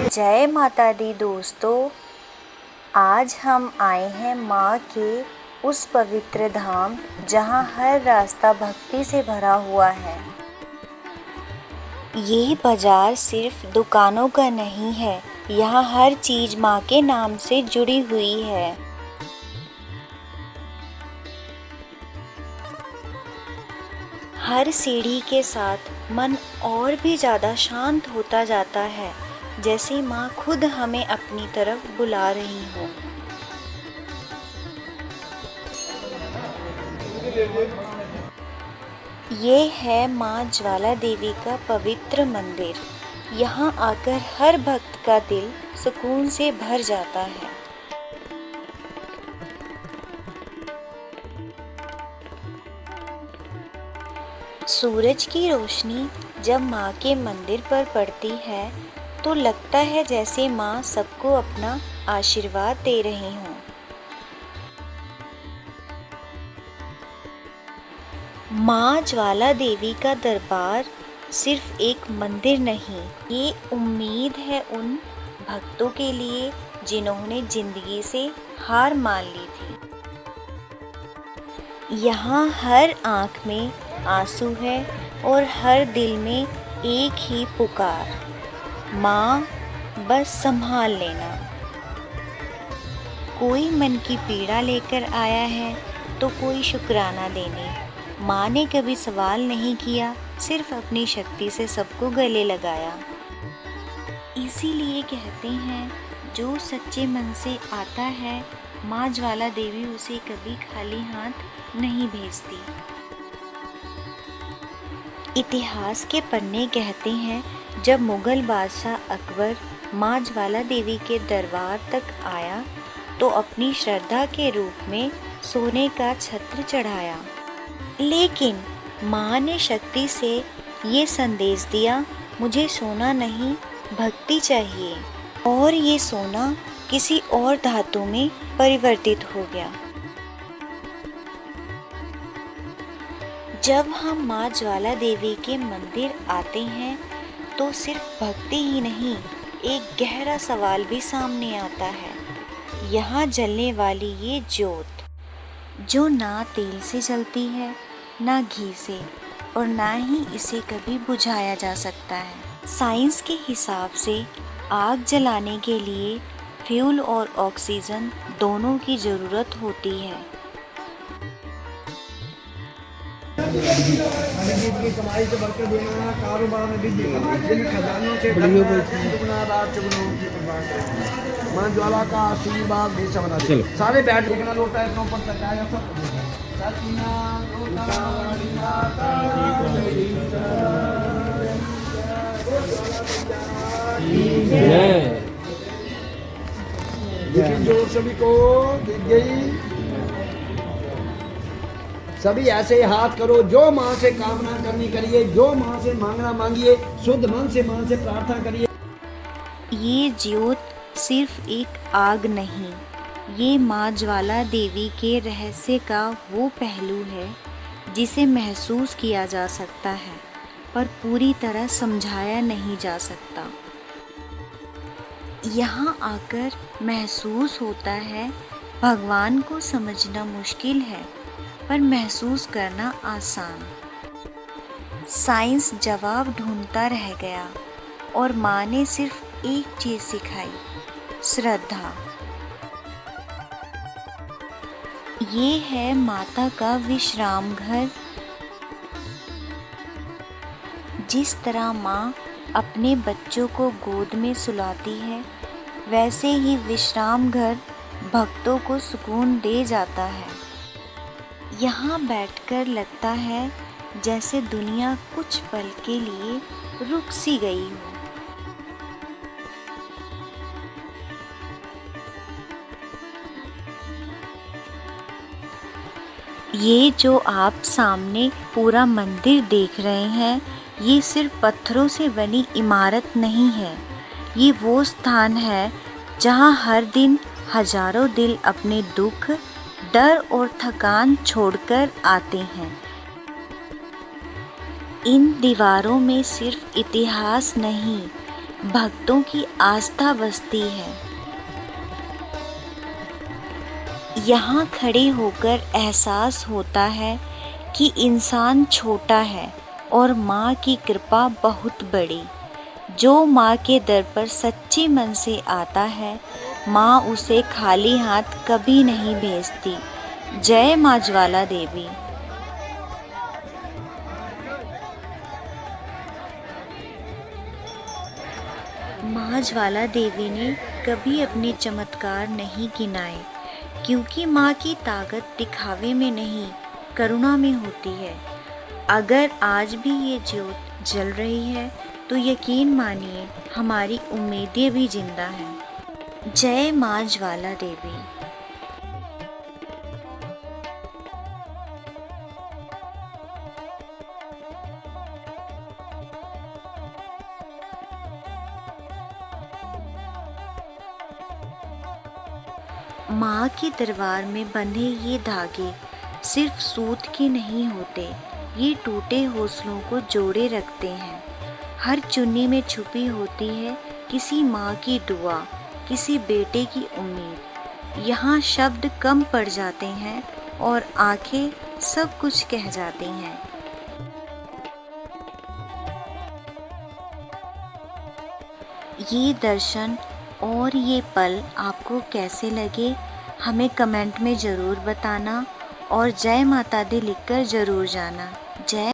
जय माता दी दोस्तों, आज हम आए हैं माँ के उस पवित्र धाम जहाँ हर रास्ता भक्ति से भरा हुआ है। ये बाजार सिर्फ दुकानों का नहीं है, यहाँ हर चीज़ माँ के नाम से जुड़ी हुई है। हर सीढ़ी के साथ मन और भी ज़्यादा शांत होता जाता है, जैसे माँ खुद हमें अपनी तरफ बुला रही हो। ये है माँ ज्वाला देवी का पवित्र मंदिर। यहाँ आकर हर भक्त का दिल सुकून से भर जाता है। सूरज की रोशनी जब माँ के मंदिर पर पड़ती है तो लगता है जैसे माँ सबको अपना आशीर्वाद दे रही हों। माँ ज्वाला देवी का दरबार सिर्फ एक मंदिर नहीं, ये उम्मीद है उन भक्तों के लिए जिन्होंने जिंदगी से हार मान ली थी। यहाँ हर आँख में आंसू है और हर दिल में एक ही पुकार, माँ बस संभाल लेना। कोई मन की पीड़ा लेकर आया है तो कोई शुक्राना देने। माँ ने कभी सवाल नहीं किया, सिर्फ अपनी शक्ति से सबको गले लगाया। इसीलिए कहते हैं जो सच्चे मन से आता है माँ ज्वाला देवी उसे कभी खाली हाथ नहीं भेजती। इतिहास के पन्ने कहते हैं जब मुगल बादशाह अकबर माँ ज्वाला देवी के दरबार तक आया तो अपनी श्रद्धा के रूप में सोने का छत्र चढ़ाया। लेकिन माँ ने शक्ति से ये संदेश दिया, मुझे सोना नहीं भक्ति चाहिए, और ये सोना किसी और धातु में परिवर्तित हो गया। जब हम माँ ज्वाला देवी के मंदिर आते हैं तो सिर्फ भक्ति ही नहीं, एक गहरा सवाल भी सामने आता है। यहाँ जलने वाली ये ज्योत जो ना तेल से जलती है, ना घी से, और ना ही इसे कभी बुझाया जा सकता है। साइंस के हिसाब से आग जलाने के लिए फ्यूल और ऑक्सीजन दोनों की ज़रूरत होती है। की कमाई से बढ़कर देना, कारोबार में वृद्धि करना, जिन खजानों से दुगना रात चुगनों की कुर्बान। माँ ज्वाला का आशीर्वाद भी सबना दे। सारे बैठ कितना लोटा है ऊपर तक आया सब। लेकिन जो सभी को दिख गई, सभी ऐसे हाथ करो, जो माँ से कामना करनी करिए, जो माँ से मांगना मांगिए, शुद्ध मन से माँ से प्रार्थना करिए। ये ज्योत सिर्फ एक आग नहीं, ये माँ ज्वाला देवी के रहस्य का वो पहलू है जिसे महसूस किया जा सकता है पर पूरी तरह समझाया नहीं जा सकता। यहाँ आकर महसूस होता है भगवान को समझना मुश्किल है पर महसूस करना आसान। साइंस जवाब ढूंढता रह गया और माँ ने सिर्फ एक चीज़ सिखाई, श्रद्धा। ये है माता का विश्राम घर। जिस तरह माँ अपने बच्चों को गोद में सुलाती है, वैसे ही विश्राम घर भक्तों को सुकून दे जाता है। यहाँ बैठकर लगता है जैसे दुनिया कुछ पल के लिए रुक सी गई हो। ये जो आप सामने पूरा मंदिर देख रहे हैं, ये सिर्फ पत्थरों से बनी इमारत नहीं है। ये वो स्थान है जहाँ हर दिन हजारों दिल अपने दुख, डर और थकान छोड़कर आते हैं। इन दीवारों में सिर्फ इतिहास नहीं, भक्तों की आस्था बसती है। यहाँ खड़े होकर एहसास होता है कि इंसान छोटा है और माँ की कृपा बहुत बड़ी। जो माँ के दर पर सच्चे मन से आता है, माँ उसे खाली हाथ कभी नहीं भेजती। जय माँ ज्वाला देवी। माँ ज्वाला देवी ने कभी अपने चमत्कार नहीं गिनाए, क्योंकि माँ की ताकत दिखावे में नहीं, करुणा में होती है। अगर आज भी ये ज्योत जल रही है तो यकीन मानिए हमारी उम्मीदें भी जिंदा हैं। जय माँ ज्वाला देवी। माँ के दरबार में बंधे ये धागे सिर्फ सूत के नहीं होते, ये टूटे हौसलों को जोड़े रखते हैं। हर चुन्नी में छुपी होती है किसी माँ की दुआ, किसी बेटे की उम्मीद। यहाँ शब्द कम पड़ जाते हैं और आंखें सब कुछ कह जाती हैं। ये दर्शन और ये पल आपको कैसे लगे, हमें कमेंट में ज़रूर बताना और जय माता दी लिखकर ज़रूर जाना। जय